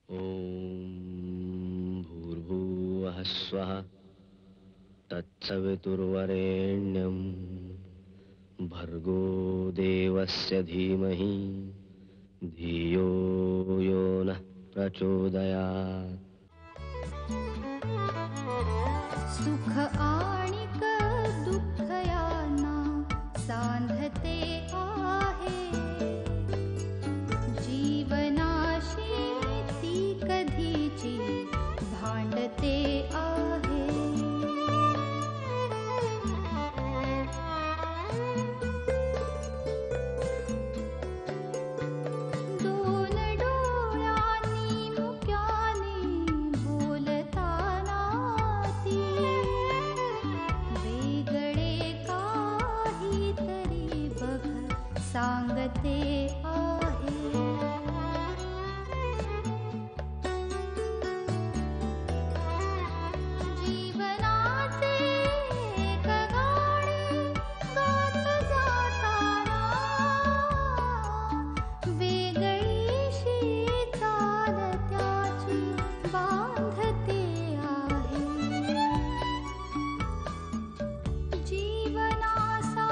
ओम भूर्भुवः स्वः तत्सवितुर्वरेण्यं भर्गो देवस्य धीमहि धियो यो नः प्रचोदयात्. सुख आणिक दुःख यांना सांधते आहे. जीवनाशी ती कधीची भांडते आहे. दोन डोळ्यांनी मुक्याने बोलताना ती वेगळे काहीतरी बघ सांगते आहे. जीवनाचे एक गाणे गात जाताना वेगळीशी चाल त्याची बांधते आहे. जीवनासाठी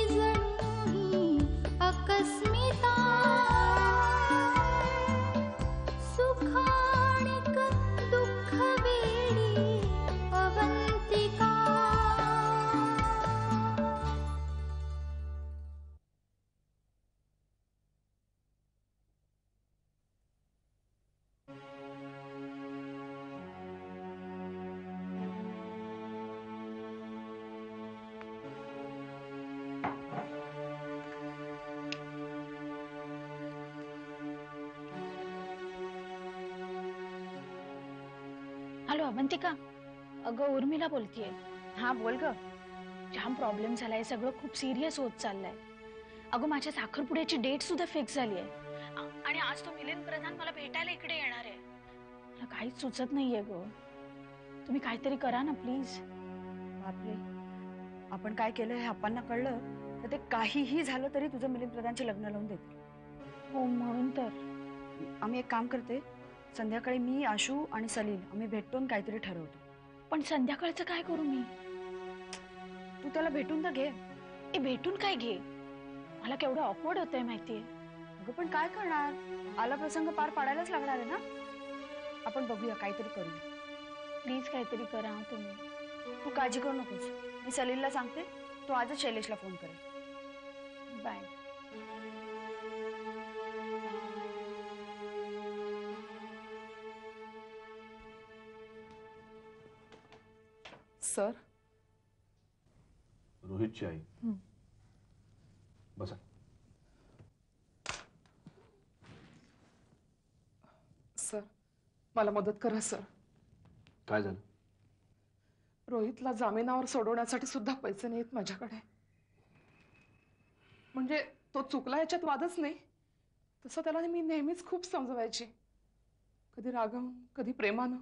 जणू ही अकस्मिता सुखाणिक दुःख वेडी अवंतिका. हॅलो अवंतिका, अगं उर्मिला बोलतीये. हा बोल ग. जाम प्रॉब्लेम झालाय, सगळं खूप सिरियस होत चाललंय. अगं माझ्या साखरपुड्याची डेट सुद्धा फिक्स झाली आहे आणि आज तो मिलिंद प्रधान मला भेटायला इकडे येणार आहे. मला काहीच सुचत नाहीये ग. तुम्ही काहीतरी करा ना प्लीज. बापरे, आपण काय केलं हे आप्पांना कळलं तर ते काहीही झालं तरी तुझं मिलिंद प्रधानचे लग्न लावून देतील. हो म्हणून तर. आम्ही एक काम करते, संध्याकाळी मी, आशू आणि सलील आम्ही भेटतो आणि काहीतरी ठरवतो. पण संध्याकाळचं काय करू मी? तू त्याला भेटून तर घे. ए भेटून काय घे, मला केवढं ऑकवर्ड होतंय माहितीये. अगं पण काय करणार, आला प्रसंग पार पाडायलाच लागणार आहे ना. आपण बघूया, काहीतरी करूया. प्लीज काहीतरी करा तुम्ही. तू काळजी करू नकोस, मी सलीलला सांगते, तो आजच शैलेशला फोन करेल. बाय. सर, रोहितची आई. बसा. सर मला मदत करा सर. काय झालं? रोहितला जामिनावर सोडवण्यासाठी सुद्धा पैसे नाहीत माझ्याकडे. म्हणजे तो चुकला याच्यात वादच नाही, तसं त्याला मी नेहमीच खूप समजवायची, कधी रागावून कधी प्रेमानं.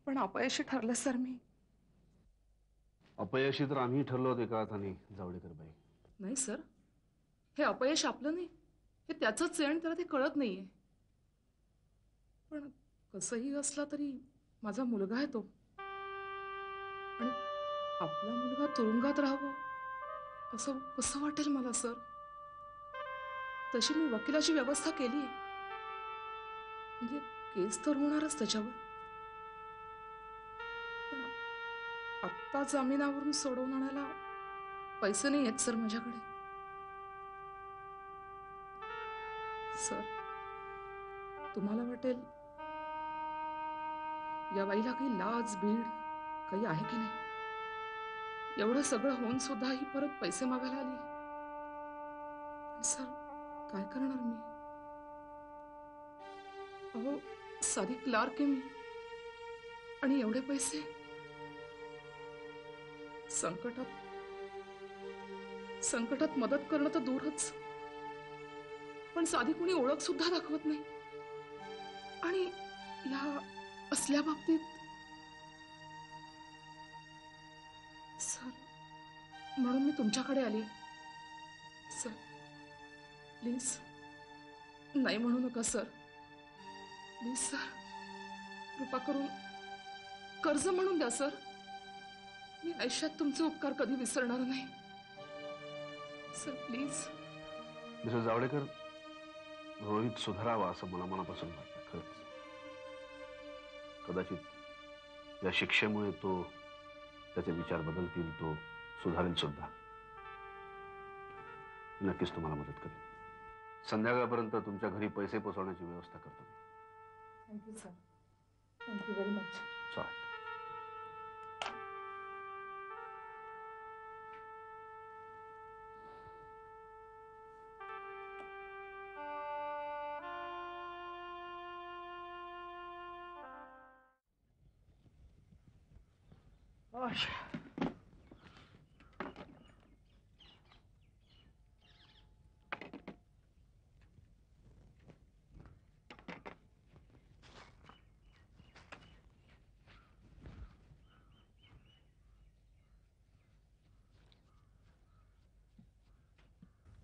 पण अपयशी ठरले सर मी. अपयशी तर आम्ही ठरलो होतो एका अर्थाने जावडेकर बाई. नाही सर, हे अपयश आपलं नाही, हे त्याचंच आहे आणि त्याला ते कळत नाहीये. पण कसंही असला तरी माझा मुलगा आहे तो, आणि आपला मुलगा तुरुंगात राहावं असं कसं वाटेल मला सर. तशी मी वकिलाची व्यवस्था केली आहे, म्हणजे केस तर होणारच त्याच्यावर. पण आत्ता जामिनावरून सोडवून आणायला पैसे नाही आहेत सर माझ्याकडे. सर तुम्हाला वाटेल या बाईला काही लाज बीड काही आहे की नाही, एवढं सगळं होऊन सुद्धा ही परत पैसे मागायला आली. सर काय करणार मी? अहो साधी क्लार्क आहे मी, आणि एवढे पैसे. संकटात मदत करणं तर दूरच, पण साधी कोणी ओळख सुद्धा दाखवत नाही. आणि या असल्या बाबतीत सर, म्हणून मी तुमच्याकडे आली. सर प्लीज नाही म्हणू नका सर. प्लीज सर, कृपा करून कर्ज म्हणून द्या सर. मी आयुष्यात तुमचे उपकार कधी विसरणार नाही sir. Please. Mrs Javadekar, Rohit सुधारावा असं मला मनापासून वाटतं. खरंच कदाचित या शिक्षेमुळे तो त्याचे विचार बदलतील, तो सुधारेल सुद्धा. नक्कीच तुम्हाला मदत करेल. संध्याकाळपर्यंत तुमच्या घरी पैसे पोहोचवण्याची व्यवस्था करतो. Thank you sir. Thank you very much. चालेल.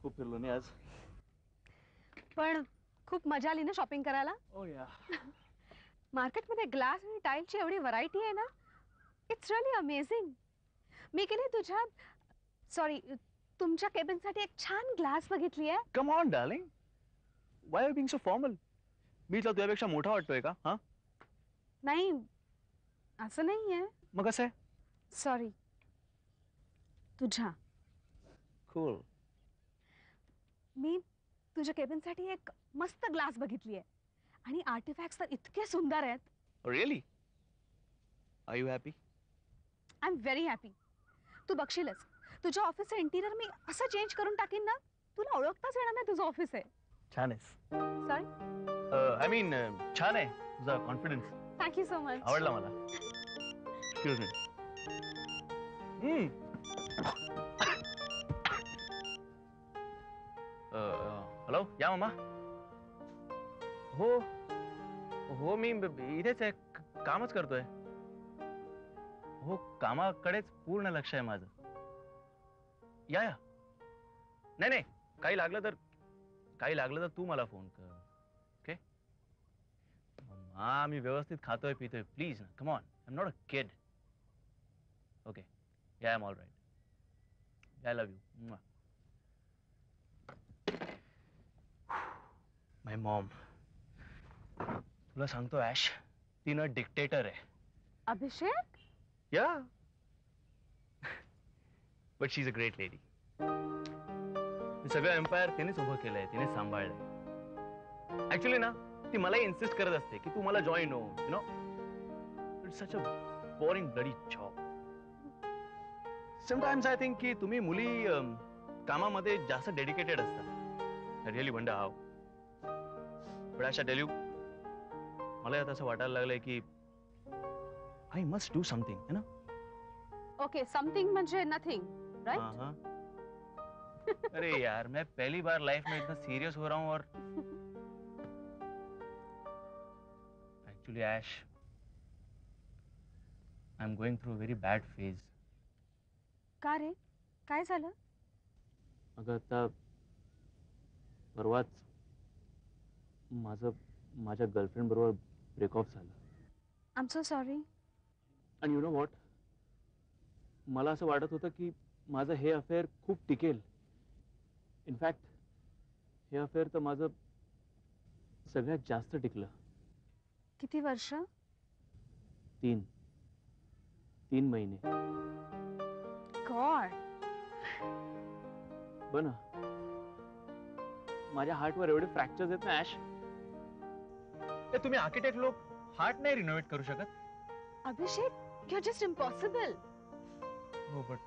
खूप फिरलो नाही आज. पण खूप मजा आली ना शॉपिंग करायला. ओ या. मार्केटमध्ये ग्लास आणि टाईलची एवढी व्हरायटी आहे ना, इट्स रिअली अमेझिंग. मी की नाही तुमच्या केबिनसाठी एक छान ग्लास बघितली आहे. Come on darling, why are being so formal? मी तुला तुझ्यापेक्षा मोठा वाटतोय का? हा, नाही असं नाहीये. मग कसं आहे? सॉरी. तुझ्या कूल. मी तुझ्या केबिनसाठी एक मस्त ग्लास बघितली आहे आणि आर्टिफॅक्ट्स तर इतके सुंदर आहेत. Really? Are you happy? I am very happy. तू बघशीलच, तुझ्या ऑफिसचं इंटिरियर मी असं चेंज करून टाकीन ना, तुला ओळखताच येणार नाही तुझं ऑफिस आहे. छान आहेस. सॉरी. आय मीन छान आहे तुझा कॉन्फिडन्स. Thank you so much. आवडला मला. Excuse me. हॅलो, या मामा. हो हो, मी इथेच आहे, कामच करतोय. हो, कामाकडेच पूर्ण लक्ष आहे माझं. या या. नाही नाही, काही लागलं तर तू मला फोन कर. ओके? हा, मी व्यवस्थित खातोय पितोय. प्लीज ना, come on. I am not a kid. Okay, yeah, I am all right. I love you. My mom. तुला सांगतो ऍश, ती ना डिक्टेटर आहे. Abhishek. Yeah, but she is a great lady. सगळं एम्पायर तिनेच उभं केलंय, तिने सांभाळलंय. ऍक्च्युली ना, ती मलाही इन्सिस्ट करत असते की तू मला जॉईन हो, you know. It's such a boring bloody job. Sometimes I think की तुम्ही मुली कामामध्ये जास्त डेडिकेटेड असतात. I really wonder how. But I shall tell you, मला आता असं वाटायला लागलंय की आय मस्ट डू समथिंग, है ना. ओके, समथिंग म्हणजे नथिंग, राइट? हाँ. अरे यार, मैं पहली बार लाइफ में इतना सीरियस हो रहा हूँ. और actually Ash, I am going through a very bad phase. का रे, काय झालं? अगं, आता परवाच माझ्या गर्लफ्रेंड बरोबर ब्रेकऑफ झालं. I am so sorry. आणि यु नो व्हॉट, मला असं वाटत होतं की माझं हे अफेअर खूप टिकेल. इनफॅक्ट हे अफेअर तर माझं सगळ्यात जास्त टिकलं. किती वर्ष? 3 महिने. गॉड. बघ ना, माझ्या हार्टवर एवढे फ्रॅक्चर्स आहेत ना ऍश. तुम्ही आर्किटेक्ट लोक हार्ट नाही रिनोव्हेट करू शकत? अभिषेक, यू आर जस्ट इम्पॉसिबल. हो, बट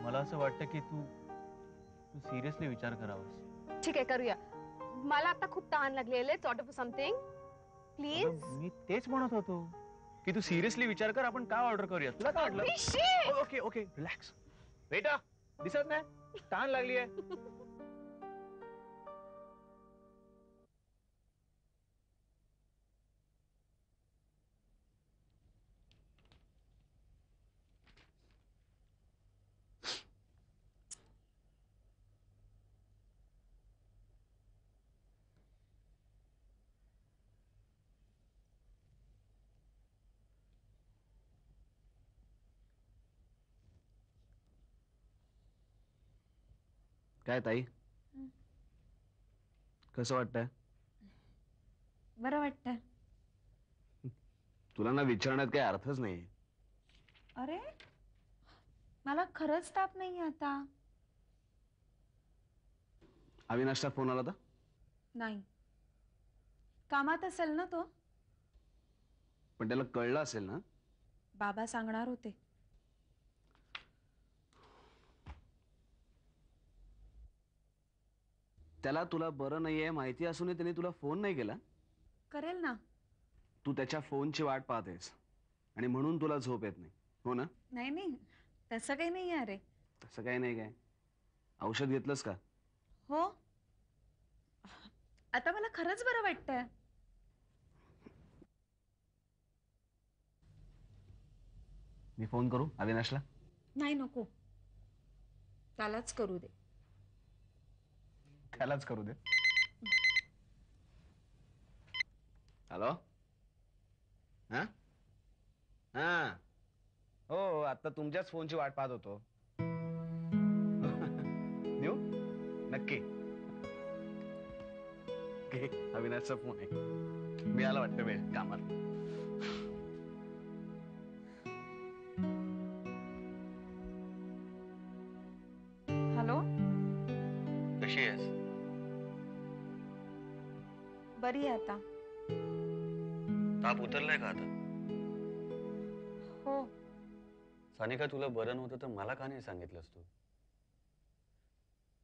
मला असं वाटतं की तू सिरियसली विचार करावास. ठीक आहे, करूया. मला आता खूप तहान लागली आहे. Let's order for something please. मी तेच म्हणत होतो की तू सिरियसली विचार कर, आपण काय ऑर्डर करूया. तुला काय वाटलं? अभिषेक! Okay okay, relax. बेटा, दिसत नाही तहान लागली आहे. काय ताई, कसं वाटतंय? बरं वाटतंय. तुला ना विचारण्यात काही अर्थच नाही. अरे मला खरंच ताप नाही आता. अविनाशचा फोन आला होता? नाही, कामात असेल ना तो. पण त्याला कळलं असेल ना? बाबा सांगणार होते. त्याला तुला बरं नाहीये माहिती असूनही त्याने तुला फोन नाही केला? करेल ना. तू त्याच्या फोनची वाट पाहतेस आणि म्हणून तुला झोप येत नाही, हो ना? नाही नाही, तसं काही नाही आहे. अरे तसं काही नाही. काय औषध घेतलंस का? हो, आता मला खरंच बरं वाटतंय. मी फोन करू अविनाशला? नाही नको, त्यालाच करू दे. त्यालाच करू दे. हॅलो. हा हा, हो आता तुमच्याच फोनची वाट पाहत होतो. देऊ नक्की. अविनाशचा फोन आहे. मी आला वाटतं वेळ कामात. हॅलो. कशी आहेस? बरी आहे आता. ताप उतरलाय का आता? हो. सानिका, तुला बरं नव्हतं तर मला का नाही सांगितलंस तू?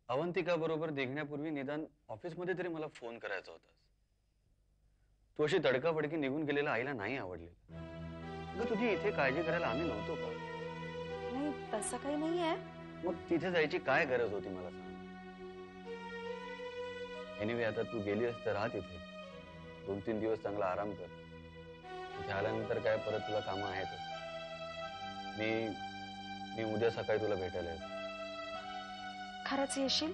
अवंतिका बरोबर निघण्यापूर्वी निदान ऑफिसमध्ये तरी मला फोन करायचा होता. तू अशी तडकाफडकी निघून गेलेला आईला नाही आवडले. अगं तुझी इथे काळजी करायला आम्ही नव्हतो का? नाही तसं काही नाही आहे. मग तिथे जायची काय गरज होती मला सांग. एनिवे आता तू गेली असत राहा तिथे. 2-3 दिवस चांगला आराम कर. तिथे आल्यानंतर काय परत तुला कामं आहेतच. मी उद्या सकाळी तुला भेटायला येतो. खरंच येशील?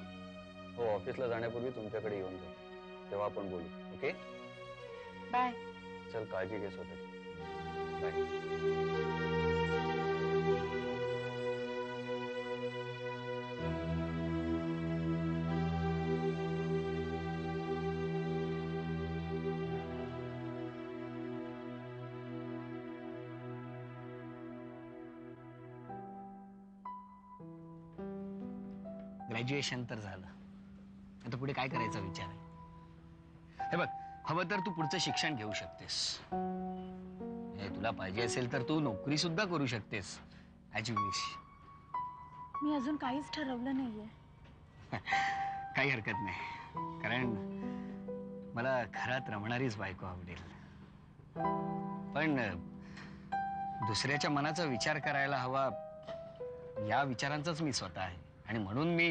हो, ऑफिसला जाण्यापूर्वी तुमच्याकडे येऊन जातो. तेव्हा आपण बोलू. Okay bye. चल, काळजी घे स्वतःची. बाय. ग्रॅज्युएशन तर झालं, आता पुढे काय करायचा विचार आहे? हे बघ, हवं तर तू पुढचं शिक्षण घेऊ शकतेस. हे तुला पाहिजे असेल तर तू नोकरी सुद्धा करू शकतेस. As you wish. मी अजून काहीच ठरवलं नाहीये. काही हरकत नाही, कारण मला घरात रमणारीच बायको आवडेल. पण दुसऱ्याच्या मनाचा विचार करायला हवा या विचारांचाच मी स्वतः आहे. आणि म्हणून मी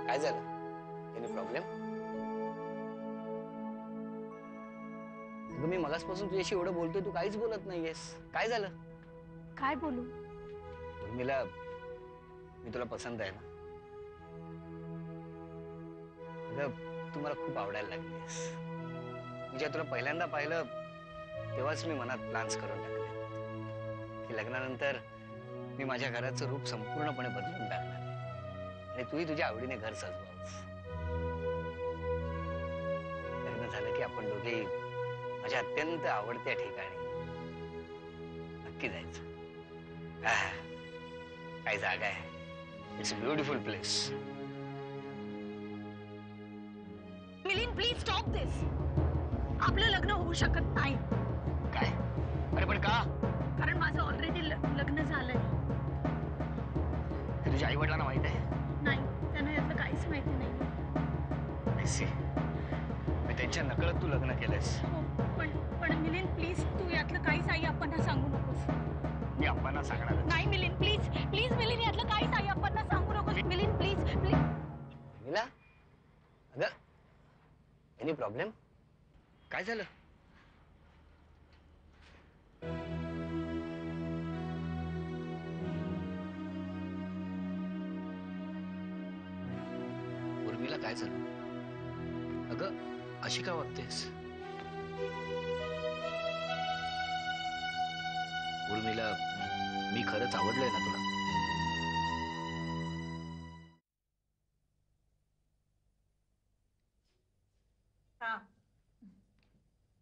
काय झालं? Any problem? अगं मी मगासपासून तुझ्याशी एवढं बोलतोय, तू काहीच बोलत नाहीयेस. काय झालं? काय बोलू? उर्मिला, मी तुला पसंत आहे ना? अगं तू मला खूप आवडायला लागलीस. मी जेव्हा तुला पहिल्यांदा पाहिलं तेव्हाच मी मनात प्लॅन्स करून टाकले की लग्नानंतर मी माझ्या घराचं रूप संपूर्णपणे बदलून टाकणार आणि तूही तुझ्या आवडीने घर सजवावस. लग्न झालं की आपण दोघे माझ्या अत्यंत आवडत्या ठिकाणी नक्की जायचं. काय जागा आहे. It's a beautiful place. Milind, please stop this. आपलं लग्न होऊ शकत नाही. काय? अरे पण का? कारण माझं ऑलरेडी लग्न झालंय. हे तुझ्या आई वडिलांना माहित आहे? नाही, त्यांना यातलं काहीच माहिती नाही. I see. मी त्यांच्या नकळत तू लग्न केलंस. हो, पण मिलिंद प्लीज, तू यातलं काहीच आई अप्पांना सांगू नकोस. मी अप्पांना सांगणार. नाही मिलिंद, प्लीज प्लीज मिलिंद, यातलं काहीच आई अप्पांना सांगू नकोस. Milind please please. मिला, अगं एनी प्रॉब्लेम? काय झालं? उर्मिला, काय झालं? अगं अशी का वागतेस? उर्मिला, मी खरंच आवडलोय ना तुला?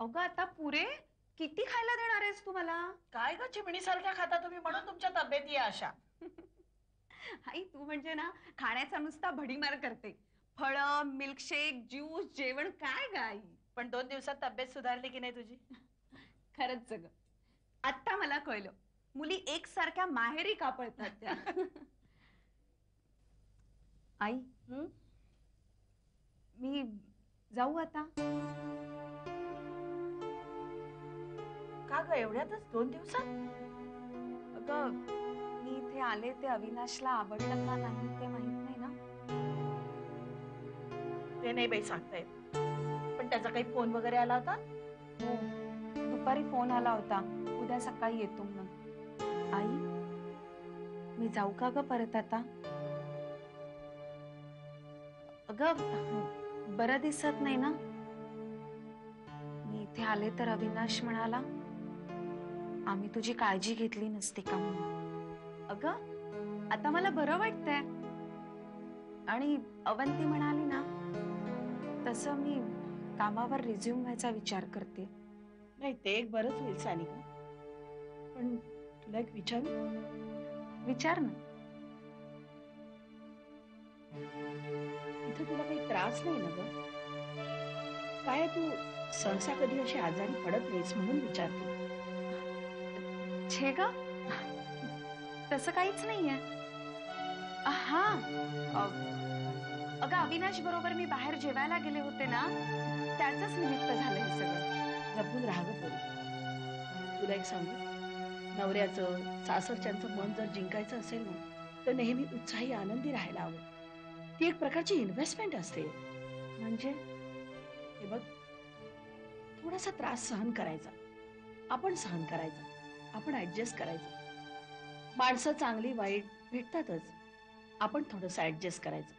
अगं आता पुरे किती खायला देणार आहेस तू मला? काय ग चिमणीसारख्या खाता तुम्ही म्हणून तुमच्या तब्येती आहे अशा. आई तू म्हणजे ना खाण्याचा नुसता भडीमार करते. फळं, मिल्कशेक, ज्यूस, जेवण काय ग आई? पण 2 दिवसात तब्येत सुधारली की नाही तुझी? खरंच सगळं आता मला कळलं मुली एकसारख्या माहेरी का पळतात त्या. आई मी जाऊ आता? का ग एवढ्यातच 2 दिवसात? अगं मी इथे आले ते अविनाशला आवडलं का नाही ते माहित नाही ना. ते नाही बाई सांगता येत. पण त्याचा काही फोन वगैरे आला होता? हो दुपारी फोन आला होता उद्या सकाळी येतो म्हणून. आई मी जाऊ का ग परत आता? अगं बरं दिसत नाही ना. मी इथे आले तर अविनाश म्हणाला आम्ही तुझी काळजी घेतली नसती का म्हणून. अगं आता मला बरं वाटतंय. आणि अवंती म्हणाली ना तसं मी कामावर रिझ्यूम व्हायचा विचार करते. नाही ते एक बरंच होईल सानिका. पण तुला एक विचारू? विचार ना. इथे तुला काही त्रास नाही ना ग? काय तू सहसा कधी अशी आजारी पडत नाहीस म्हणून विचारते. छे ग तसं काहीच नाहीये. हा अगं अविनाश बरोबर मी बाहेर जेवायला गेले होते ना त्याचंच निमित्त झालं हे सगळं. जपून राहा ग पोरी. तुला एक सांगू, नवऱ्याचं सासरच्यांचं मन जर जिंकायचं असेल ना तर नेहमी उत्साही आनंदी राहायला हवं. ती एक प्रकारची इन्व्हेस्टमेंट असते. म्हणजे हे बघ, थोडासा त्रास सहन करायचा, आपण सहन करायचा, आपण ऍडजस्ट करायचं. माणसं चांगली वाईट भेटतातच, आपण थोडंसं ऍडजस्ट करायचं.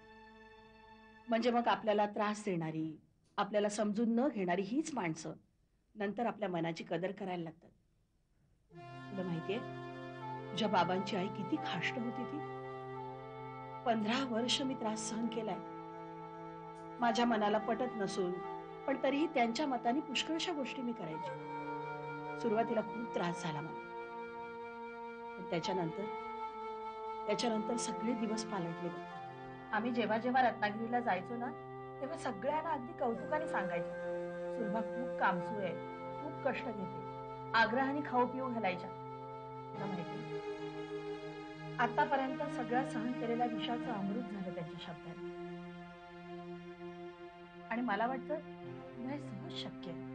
म्हणजे मग आपल्याला त्रास देणारी, आपल्याला समजून न घेणारी हीच माणसं नंतर आपल्या मनाची कदर करायला लागतात. तुला माहितीये तुझ्या बाबांची आई किती खाष्ट होती ती. 15 वर्ष मी त्रास सहन केलाय. माझ्या मनाला पटत नसून पण तरीही त्यांच्या मताने पुष्कळशा गोष्टी मी करायची. सुरुवातीला खूप त्रास झाला मला, पण त्याच्यानंतर सगळे दिवस पालटले. आम्ही जेव्हा जेव्हा रत्नागिरीला जायचो ना तेव्हा सगळ्यांना अगदी कौतुकाने सांगायचं सुलभा खूप कामसू आहे, खूप कष्ट घेते, आग्रहाने खाऊ पिऊ घालायच्या. तुला माहिती आतापर्यंत सगळ्या सहन केलेल्या विषाचं अमृत झालं त्यांच्या शब्दात. आणि मला वाटतं तुला हे सहज शक्य आहे.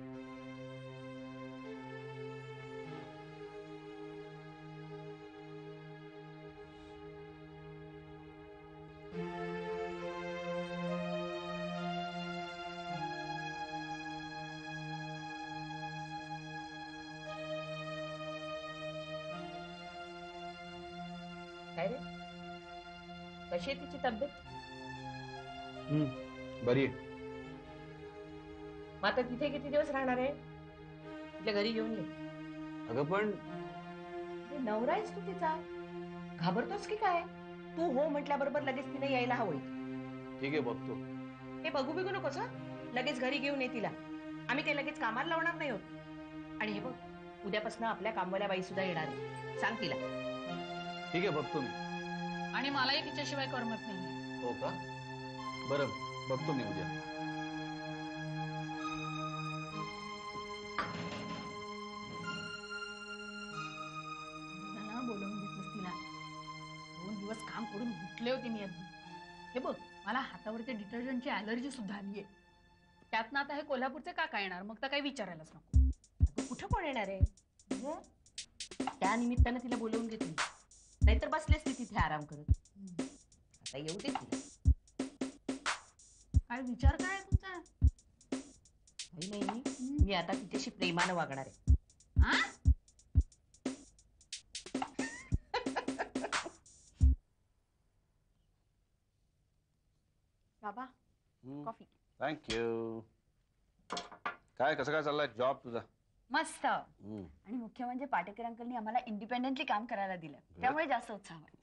काय रे, कशी आहे तिची तब्येत? बरी आहे. मग आता तिथे किती दिवस राहणार आहे? तिच्या घरी घेऊन ये. अगं पण नवरा आहेस तू तिचा, घाबरतोस की काय? तू हो म्हटल्याबरोबर लगेच तिने यायला हवंय. ठीक आहे बघतो. हे बघू बिघू नकोस हं? लगेच घरी घेऊन ये तिला. आम्ही काही लगेच कामाला लावणार नाही होत. आणि हे बघ, उद्यापासून आपल्या कामवाल्या बाई सुद्धा येणार आहे. सांग तिला. ठीक आहे बघतो मी. आणि मलाही तिच्याशिवाय करमत नाही. हो का? बरं बघतो मी उद्या. बोलवून घेतलंस तिला. 2 दिवस काम करून घुटले होते मी अगदी. हे बघ, मला हातावरती डिटर्जंटची ॲलर्जी सुद्धा आलीये. त्यातनं आता हे कोल्हापूरचे काका येणार, मग तर काही विचारायलाच नको. कुठं कोण येणार आहे? त्या निमित्तानं तिला बोलवून घेतली, नाहीतर बसलेस ती तिथे आराम करत. आता येऊ दे तिला. काय विचार काय आहे तुमचा? नाही, मी आता तिच्याशी प्रेमानं वागणार आहे. बाबा कॉफी. थँक्यू. काय कसं काय चाललंय जॉब तुझा? मस्त. आणि मुख्य म्हणजे पाटेकर अंकलनी आम्हाला इंडिपेंडेंटली काम करायला दिलं, त्यामुळे जास्त उत्साह वाटतो.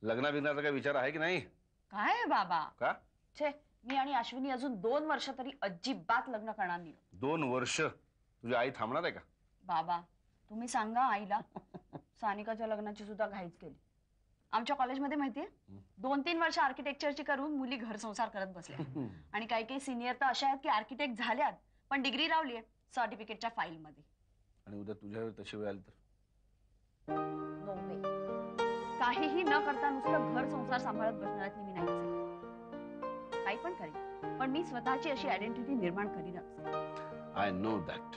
लग्नाबिग्नाचा काही विचार आहे की नाही? काय बाबा, का? छे, मी आणि अश्विनी अजून 2 वर्ष तरी अजिबात लग्न करणार नाही. 2 वर्ष? तुझी आई थांबणार आहे का? बाबा तुम्ही सांगा आईला. सानिकाच्या लग्नाची सुद्धा घाईच केली. आमच्या कॉलेजमध्ये माहितीये 2-3 वर्ष आर्किटेक्चरची करून मुली घर संसार करत बसल्या. आणि काही काही सिनियर तर अशा आहेत की आर्किटेक्ट झाल्यात पण डिग्री लावलीये सर्टिफिकेटच्या फाईल मध्ये. आणि उद्या तुझ्यावर तशी वेळ आली तर? नो वे. काहीही न करता नुसतं घर संसार सांभाळत बसणाऱ्यातली मी नाहीच. काही पण करेन पण मी स्वतःची अशी आयडेंटिटी निर्माण करीनच. I know that.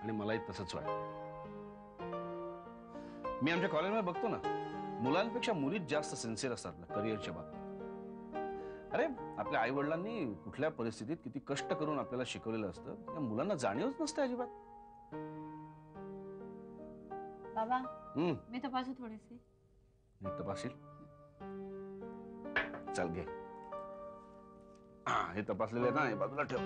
आणि मलाही तसंच वाटतं. मी आमच्या कॉलेजमध्ये बघतो ना, मुलांपेक्षा मुलीच जास्त सिन्सिअर असतात करिअरच्या बाबतीत. अरे आपल्या आई वडिलांनी कुठल्या परिस्थितीत किती कष्ट करून आपल्याला शिकवलेलं असतं, त्या मुलांना जाणीवच नसते अजिबात. बाबा मी तपासू थोडेसे? नीट तपासील? चल घे. हे तपासलेले ना, हे बाजूला ठेव.